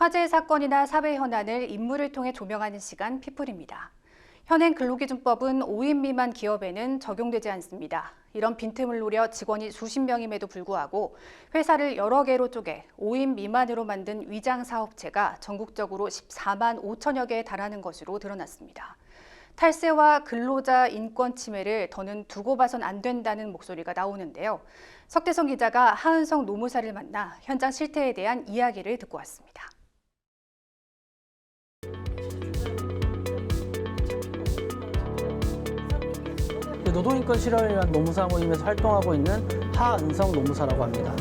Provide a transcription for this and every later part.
화재 사건이나 사회 현안을 인물을 통해 조명하는 시간 피플입니다. 현행 근로기준법은 5인 미만 기업에는 적용되지 않습니다. 이런 빈틈을 노려 직원이 수십 명임에도 불구하고 회사를 여러 개로 쪼개 5인 미만으로 만든 위장사업체가 전국적으로 14만 5천여 개에 달하는 것으로 드러났습니다. 탈세와 근로자 인권 침해를 더는 두고 봐선 안 된다는 목소리가 나오는데요. 석대성 기자가 하은성 노무사를 만나 현장 실태에 대한 이야기를 듣고 왔습니다. 노동인권 실현을 위한 노무사 모임에서 활동하고 있는 하은성 노무사라고 합니다.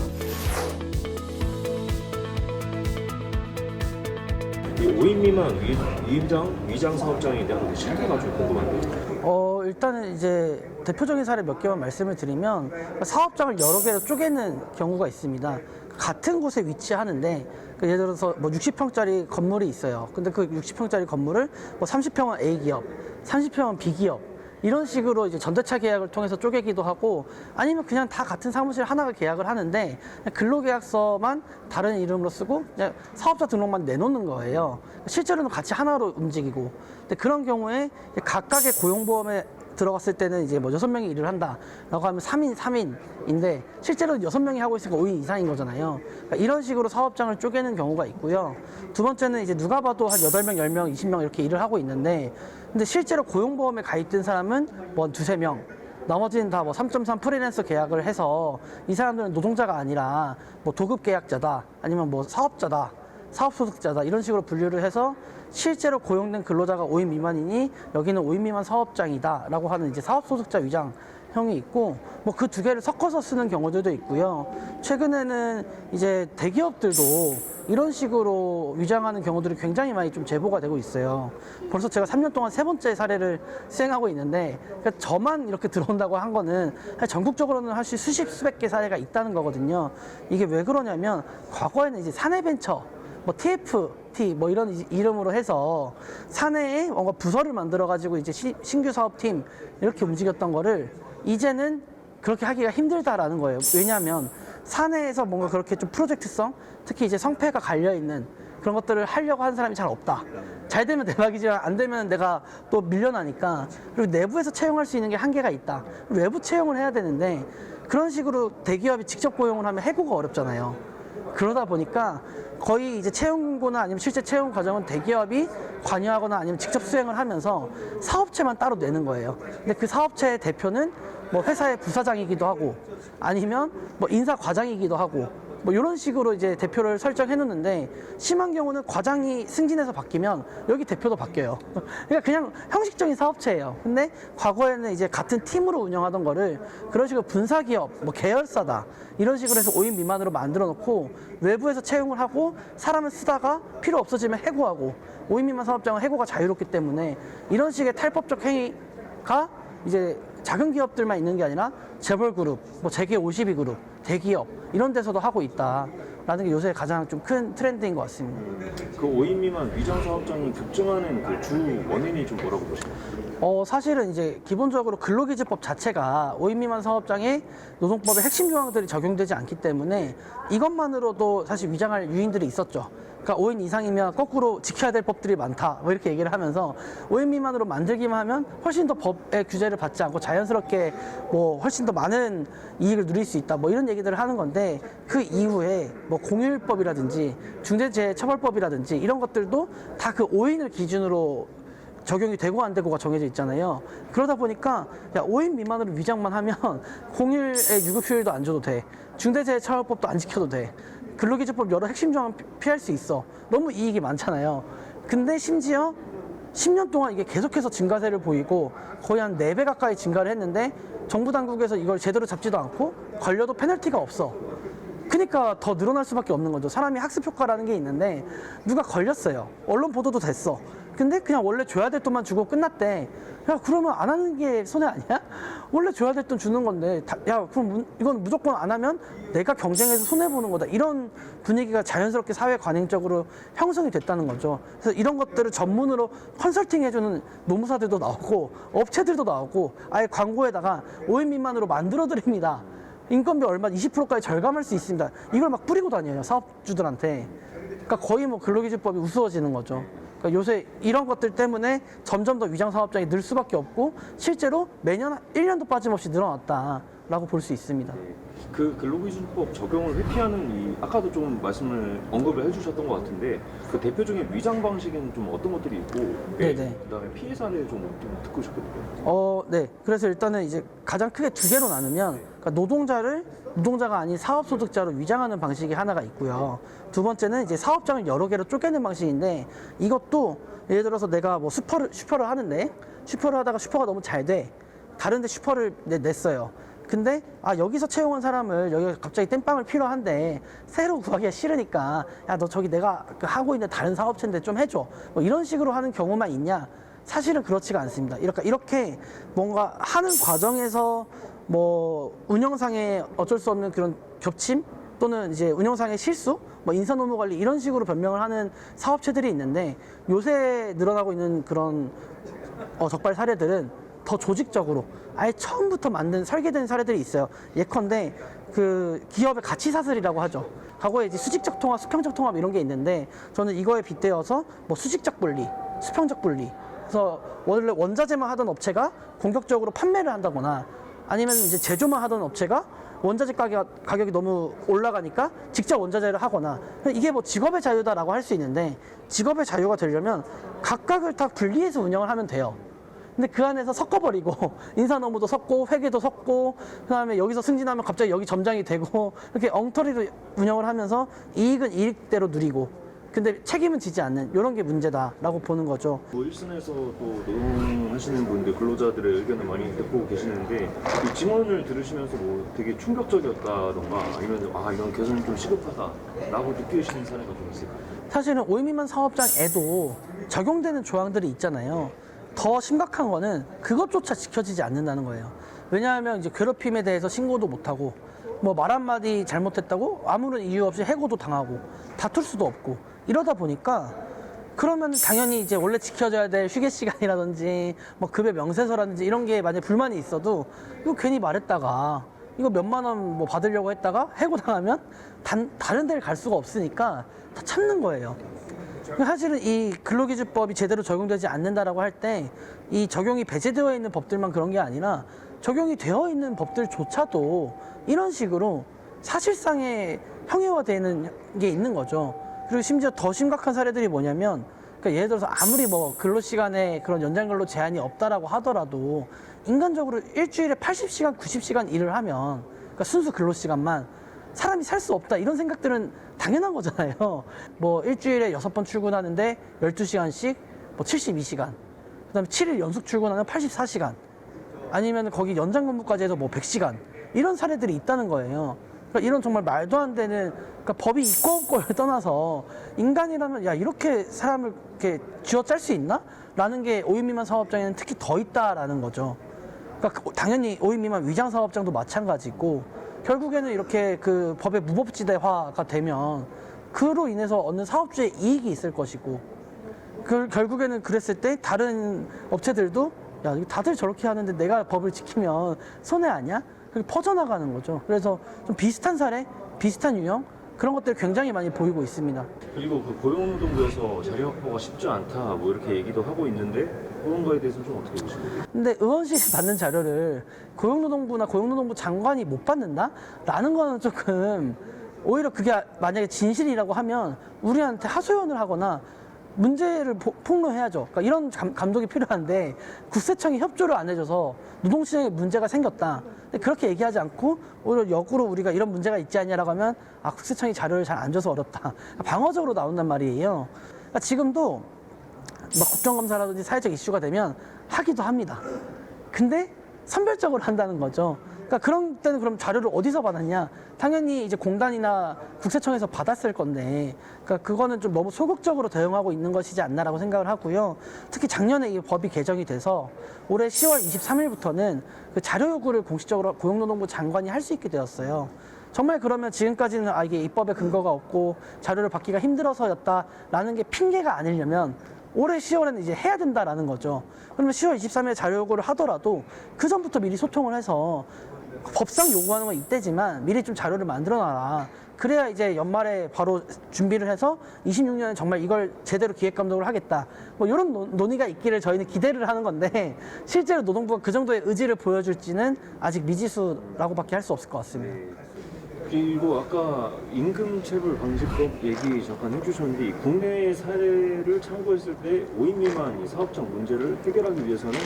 이 5인 미만 위장 사업장에 대한 실태가 좀 궁금한데요. 일단은 이제 대표적인 사례 몇 개만 말씀을 드리면 사업장을 여러 개로 쪼개는 경우가 있습니다. 같은 곳에 위치하는데 예를 들어서 뭐 60평짜리 건물이 있어요. 근데 그 60평짜리 건물을 뭐 30평은 A 기업, 30평은 B 기업 이런 식으로 이제 전대차 계약을 통해서 쪼개기도 하고 아니면 그냥 다 같은 사무실 하나가 계약을 하는데 근로계약서만 다른 이름으로 쓰고 그냥 사업자 등록만 내놓는 거예요. 실제로는 같이 하나로 움직이고. 근데 그런 경우에 각각의 고용보험에 들어갔을 때는 이제 뭐 6명이 일을 한다라고 하면 3인 3인인데 실제로는 6명이 하고 있으니까 5인 이상인 거잖아요. 그러니까 이런 식으로 사업장을 쪼개는 경우가 있고요. 두 번째는 이제 누가 봐도 한 8명, 10명, 20명 이렇게 일을 하고 있는데 근데 실제로 고용보험에 가입된 사람은 뭐 두세 명, 나머지는 다 뭐 3.3 프리랜서 계약을 해서 이 사람들은 노동자가 아니라 뭐 도급 계약자다 아니면 뭐 사업자다 사업소득자다 이런 식으로 분류를 해서 실제로 고용된 근로자가 5인 미만이니 여기는 5인 미만 사업장이다 라고 하는 이제 사업소득자 위장형이 있고 뭐 그 두 개를 섞어서 쓰는 경우들도 있고요. 최근에는 이제 대기업들도 이런 식으로 위장하는 경우들이 굉장히 많이 좀 제보가 되고 있어요. 벌써 제가 3년 동안 3번째 사례를 수행하고 있는데 그러니까 저만 이렇게 들어온다고 한 거는 전국적으로는 사실 수백 개 사례가 있다는 거거든요. 이게 왜 그러냐면 과거에는 이제 사내벤처 뭐 TFT 뭐 이런 이름으로 해서 사내에 뭔가 부서를 만들어 가지고 이제 신규 사업팀 이렇게 움직였던 거를 이제는 그렇게 하기가 힘들다라는 거예요. 왜냐하면 사내에서 뭔가 그렇게 좀 프로젝트성, 특히 이제 성패가 갈려 있는 그런 것들을 하려고 하는 사람이 잘 없다. 잘 되면 대박이지만 안 되면 내가 또 밀려나니까. 그리고 내부에서 채용할 수 있는 게 한계가 있다. 외부 채용을 해야 되는데 그런 식으로 대기업이 직접 고용을 하면 해고가 어렵잖아요. 그러다 보니까 거의 이제 채용고나 아니면 실제 채용 과정은 대기업이 관여하거나 아니면 직접 수행을 하면서 사업체만 따로 내는 거예요. 근데 그 사업체의 대표는 뭐 회사의 부사장이기도 하고 아니면 뭐 인사과장이기도 하고 뭐 이런 식으로 이제 대표를 설정해 놓는데 심한 경우는 과장이 승진해서 바뀌면 여기 대표도 바뀌어요. 그러니까 그냥 형식적인 사업체예요. 근데 과거에는 이제 같은 팀으로 운영하던 거를 그런 식으로 분사기업, 뭐 계열사다 이런 식으로 해서 5인 미만으로 만들어 놓고 외부에서 채용을 하고 사람을 쓰다가 필요 없어지면 해고하고 5인 미만 사업장은 해고가 자유롭기 때문에 이런 식의 탈법적 행위가 이제 작은 기업들만 있는 게 아니라 재벌그룹, 뭐 재계 52그룹, 대기업 이런 데서도 하고 있다라는 게 요새 가장 좀 큰 트렌드인 것 같습니다. 그 5인 미만 위장 사업장이 급증하는 그 주 원인이 좀 뭐라고 보시나요? 사실은 이제 기본적으로 근로기준법 자체가 5인 미만 사업장에 노동법의 핵심 조항들이 적용되지 않기 때문에 이것만으로도 사실 위장할 유인들이 있었죠. 그러니까 5인 이상이면 거꾸로 지켜야 될 법들이 많다 뭐 이렇게 얘기를 하면서 5인 미만으로 만들기만 하면 훨씬 더 법의 규제를 받지 않고 자연스럽게 뭐 훨씬 더 많은 이익을 누릴 수 있다 뭐 이런 얘기들을 하는 건데 그 이후에 뭐 공휴일법이라든지 중대재해처벌법이라든지 이런 것들도 다 그 5인을 기준으로 적용이 되고 안 되고가 정해져 있잖아요. 그러다 보니까 야 5인 미만으로 위장만 하면 공휴일에 유급휴일도 안 줘도 돼. 중대재해처벌법도 안 지켜도 돼. 근로기준법 여러 핵심 조항은 피할 수 있어. 너무 이익이 많잖아요. 근데 심지어 10년 동안 이게 계속해서 증가세를 보이고 거의 한 4배 가까이 증가를 했는데 정부 당국에서 이걸 제대로 잡지도 않고 걸려도 페널티가 없어. 그러니까 더 늘어날 수밖에 없는 거죠. 사람이 학습 효과라는 게 있는데 누가 걸렸어요. 언론 보도도 됐어. 근데 그냥 원래 줘야 될 돈만 주고 끝났대. 야 그러면 안 하는 게 손해 아니야? 원래 줘야 될 돈 주는 건데 야 그럼 이건 무조건 안 하면 내가 경쟁해서 손해보는 거다. 이런 분위기가 자연스럽게 사회 관행적으로 형성이 됐다는 거죠. 그래서 이런 것들을 전문으로 컨설팅 해주는 노무사들도 나오고 업체들도 나오고 아예 광고에다가 5인 미만으로 만들어 드립니다. 인건비 얼마 20%까지 절감할 수 있습니다. 이걸 막 뿌리고 다녀요 사업주들한테. 그러니까 거의 뭐 근로기준법이 우스워지는 거죠. 그러니까 요새 이런 것들 때문에 점점 더 위장 사업장이 늘 수밖에 없고 실제로 매년 1년도 빠짐없이 늘어났다라고 볼 수 있습니다. 그 근로기준법 적용을 회피하는 아까도 좀 언급을 해주셨던 것 같은데 그 대표적인 위장 방식에는 좀 어떤 것들이 있고 네네. 그다음에 피해 사례 좀 듣고 싶거든요. 네. 그래서 일단은 이제 가장 크게 두 개로 나누면 그러니까 노동자가 아닌 사업소득자로 위장하는 방식이 하나가 있고요. 두 번째는 이제 사업장을 여러 개로 쪼개는 방식인데 이것도 예를 들어서 내가 뭐 슈퍼를 하는데 슈퍼를 하다가 슈퍼가 너무 잘 돼. 다른데 슈퍼를 냈어요. 근데 여기서 채용한 사람을 여기가 갑자기 땜빵을 필요한데 새로 구하기가 싫으니까 야 너 저기 내가 하고 있는 다른 사업체인데 좀 해줘 뭐 이런 식으로 하는 경우만 있냐? 사실은 그렇지가 않습니다. 이렇게 뭔가 하는 과정에서 뭐 운영상의 어쩔 수 없는 그런 겹침 또는 이제 운영상의 실수 뭐 인사 노무 관리 이런 식으로 변명을 하는 사업체들이 있는데 요새 늘어나고 있는 그런 적발 사례들은 더 조직적으로 아예 처음부터 설계된 사례들이 있어요. 예컨대 그 기업의 가치 사슬이라고 하죠. 과거에 이제 수직적 통합, 수평적 통합 이런 게 있는데 저는 이거에 빗대어서 뭐 수직적 분리, 수평적 분리. 그래서 원래 원자재만 하던 업체가 공격적으로 판매를 한다거나 아니면 이제 제조만 하던 업체가 원자재 가격이 너무 올라가니까 직접 원자재를 하거나 이게 뭐 직업의 자유다라고 할 수 있는데 직업의 자유가 되려면 각각을 다 분리해서 운영을 하면 돼요. 근데 그 안에서 섞어버리고 인사노무도 섞고 회계도 섞고 그다음에 여기서 승진하면 갑자기 여기 점장이 되고 이렇게 엉터리로 운영을 하면서 이익은 이익대로 누리고 근데 책임은 지지 않는 이런 게 문제다라고 보는 거죠. 뭐 일선에서 또 노동하시는 분들 근로자들의 의견을 많이 듣고 계시는데 이 증언을 들으시면서 뭐 되게 충격적이었다던가 아니면 이런 개선이 좀 시급하다라고 느끼시는 사례가 좀 있을까요? 사실은 5인 미만 사업장에도 적용되는 조항들이 있잖아요. 더 심각한 거는 그것조차 지켜지지 않는다는 거예요. 왜냐하면 이제 괴롭힘에 대해서 신고도 못하고 뭐 말 한마디 잘못했다고 아무런 이유 없이 해고도 당하고 다툴 수도 없고 이러다 보니까 그러면 당연히 이제 원래 지켜져야 될 휴게 시간이라든지 뭐 급여 명세서라든지 이런 게 만약에 불만이 있어도 이거 괜히 말했다가 이거 몇만 원 뭐 받으려고 했다가 해고당하면 다른 데를 갈 수가 없으니까 다 참는 거예요. 사실은 이 근로기준법이 제대로 적용되지 않는다라고 할 때 이 적용이 배제되어 있는 법들만 그런 게 아니라 적용이 되어 있는 법들조차도 이런 식으로 사실상의 형해화되는 게 있는 거죠. 그리고 심지어 더 심각한 사례들이 뭐냐면 그러니까 예를 들어서 아무리 뭐 근로시간에 그런 연장근로 제한이 없다라고 하더라도 인간적으로 일주일에 80시간, 90시간 일을 하면 그러니까 순수 근로시간만 사람이 살 수 없다 이런 생각들은 당연한 거잖아요. 뭐 일주일에 6번 출근하는데 12시간씩 뭐 72시간 그다음에 7일 연속 출근하면 84시간 아니면 거기 연장 근무까지 해서 뭐 100시간 이런 사례들이 있다는 거예요. 그러니까 이런 정말 말도 안 되는 그러니까 법이 있고 없고를 떠나서 인간이라면 야 이렇게 사람을 이렇게 쥐어짤 수 있나? 라는 게 5인 미만 사업장에는 특히 더 있다라는 거죠. 그러니까 당연히 5인 미만 위장 사업장도 마찬가지고 결국에는 이렇게 그 법의 무법지대화가 되면 그로 인해서 얻는 사업주의 이익이 있을 것이고 결국에는 그랬을 때 다른 업체들도 야 다들 저렇게 하는데 내가 법을 지키면 손해 아니야? 그렇게 퍼져나가는 거죠. 그래서 좀 비슷한 사례, 비슷한 유형 그런 것들을 굉장히 많이 보이고 있습니다. 그리고 그 고용노동부에서 자리 확보가 쉽지 않다 뭐 이렇게 얘기도 하고 있는데 그런 거에 대해서는 좀 어떻게 보십니까? 근데 의원실이 받는 자료를 고용노동부나 고용노동부 장관이 못 받는다? 라는 거는 조금 오히려 그게 만약에 진실이라고 하면 우리한테 하소연을 하거나 문제를 폭로해야죠. 그러니까 이런 감독이 필요한데 국세청이 협조를 안 해줘서 노동시장에 문제가 생겼다. 근데 그렇게 얘기하지 않고 오히려 역으로 우리가 이런 문제가 있지 않냐라고 하면 국세청이 자료를 잘 안 줘서 어렵다. 방어적으로 나온단 말이에요. 그러니까 지금도 막 국정감사라든지 사회적 이슈가 되면 하기도 합니다. 근데 선별적으로 한다는 거죠. 그러니까 그런 때는 그럼 자료를 어디서 받았냐? 당연히 이제 공단이나 국세청에서 받았을 건데, 그러니까 그거는 좀 너무 소극적으로 대응하고 있는 것이지 않나라고 생각을 하고요. 특히 작년에 이 법이 개정이 돼서 올해 10월 23일부터는 그 자료 요구를 공식적으로 고용노동부 장관이 할 수 있게 되었어요. 정말 그러면 지금까지는 이게 입법에 근거가 없고 자료를 받기가 힘들어서였다라는 게 핑계가 아니려면 올해 10월에는 이제 해야 된다라는 거죠. 그러면 10월 23일에 자료 요구를 하더라도 그 전부터 미리 소통을 해서 법상 요구하는 건 이때지만 미리 좀 자료를 만들어 놔라. 그래야 이제 연말에 바로 준비를 해서 26년에 정말 이걸 제대로 기획 감독을 하겠다. 뭐 이런 논의가 있기를 저희는 기대를 하는 건데 실제로 노동부가 그 정도의 의지를 보여줄지는 아직 미지수라고밖에 할 수 없을 것 같습니다. 네. 그리고 아까 임금체불 방지법 얘기 잠깐 해주셨는데 이 국내 사례를 참고했을 때 5인 미만 이 사업장 문제를 해결하기 위해서는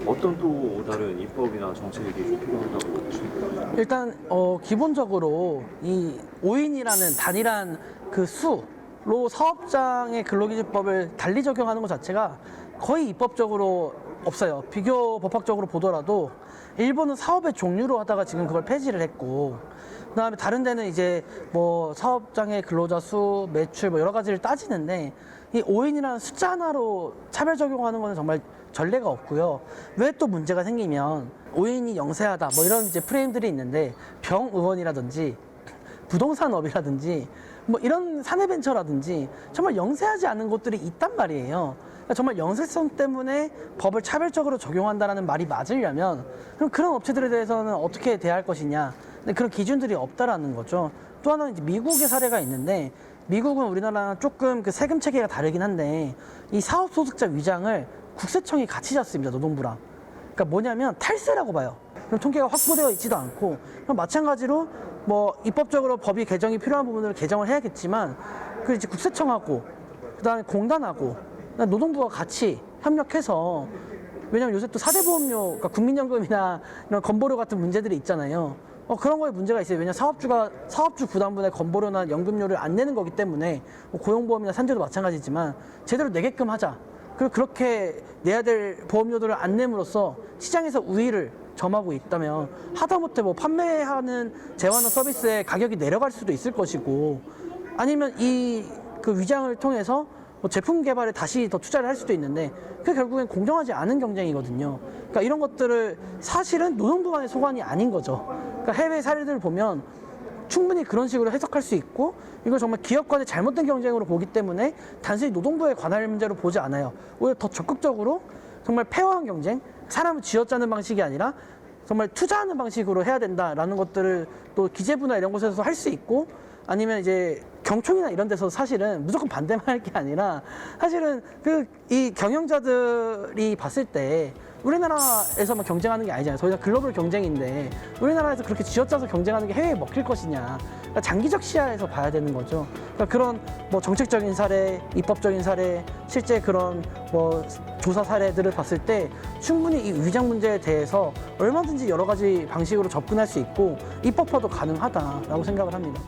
어떤 또 다른 입법이나 정책이 좀 필요하다고 보십니까? 일단 기본적으로 이 5인이라는 단일한 그 수로 사업장의 근로기준법을 달리 적용하는 것 자체가 거의 입법적으로 없어요. 비교 법학적으로 보더라도 일본은 사업의 종류로 하다가 지금 그걸 폐지를 했고, 그다음에 다른 데는 이제 뭐 사업장의 근로자 수, 매출 뭐 여러 가지를 따지는데 이 5인이라는 숫자 하나로 차별 적용하는 거는 정말 전례가 없고요. 왜 또 문제가 생기면 5인이 영세하다 뭐 이런 이제 프레임들이 있는데 병의원이라든지 부동산업이라든지 뭐 이런 사내벤처라든지 정말 영세하지 않은 곳들이 있단 말이에요. 그러니까 정말 영세성 때문에 법을 차별적으로 적용한다는 말이 맞으려면 그럼 그런 업체들에 대해서는 어떻게 대할 것이냐, 근데 그런 기준들이 없다라는 거죠. 또 하나는 이제 미국의 사례가 있는데 미국은 우리나라랑 조금 그 세금 체계가 다르긴 한데 이 사업 소득자 위장을 국세청이 같이 잡습니다, 노동부랑. 그러니까 뭐냐면 탈세라고 봐요. 그럼 통계가 확보되어 있지도 않고, 그럼 마찬가지로 뭐 입법적으로 법이 개정이 필요한 부분을 개정을 해야겠지만 그 이제 국세청하고 그다음에 공단하고 그다음에 노동부가 같이 협력해서, 왜냐면 요새 또 4대 보험료, 그러니까 국민연금이나 이런 건보료 같은 문제들이 있잖아요. 그런 거에 문제가 있어요. 왜냐면 사업주 부담분의 건보료나 연금료를 안 내는 거기 때문에 뭐 고용보험이나 산재도 마찬가지지만 제대로 내게끔 하자. 그리고 그렇게 내야 될 보험료들을 안 내므로써 시장에서 우위를 점하고 있다면 하다못해 뭐 판매하는 재화나 서비스의 가격이 내려갈 수도 있을 것이고, 아니면 이 그 위장을 통해서 뭐 제품 개발에 다시 더 투자를 할 수도 있는데 그게 결국엔 공정하지 않은 경쟁이거든요. 그러니까 이런 것들을 사실은 노동부만의 소관이 아닌 거죠. 그러니까 해외 사례들을 보면 충분히 그런 식으로 해석할 수 있고, 이걸 정말 기업 간의 잘못된 경쟁으로 보기 때문에 단순히 노동부에 관할 문제로 보지 않아요. 오히려 더 적극적으로 정말 페어한 경쟁, 사람을 쥐어짜는 방식이 아니라 정말 투자하는 방식으로 해야 된다라는 것들을 또 기재부나 이런 곳에서 할 수 있고, 아니면 이제 경총이나 이런 데서 사실은 무조건 반대만 할 게 아니라 사실은 이 경영자들이 봤을 때 우리나라에서만 경쟁하는 게 아니잖아요. 저희가 글로벌 경쟁인데 우리나라에서 그렇게 쥐어짜서 경쟁하는 게 해외에 먹힐 것이냐. 그러니까 장기적 시야에서 봐야 되는 거죠. 그러니까 그런 뭐 정책적인 사례, 입법적인 사례, 실제 그런 뭐 조사 사례들을 봤을 때 충분히 이 위장 문제에 대해서 얼마든지 여러 가지 방식으로 접근할 수 있고 입법화도 가능하다라고 생각을 합니다.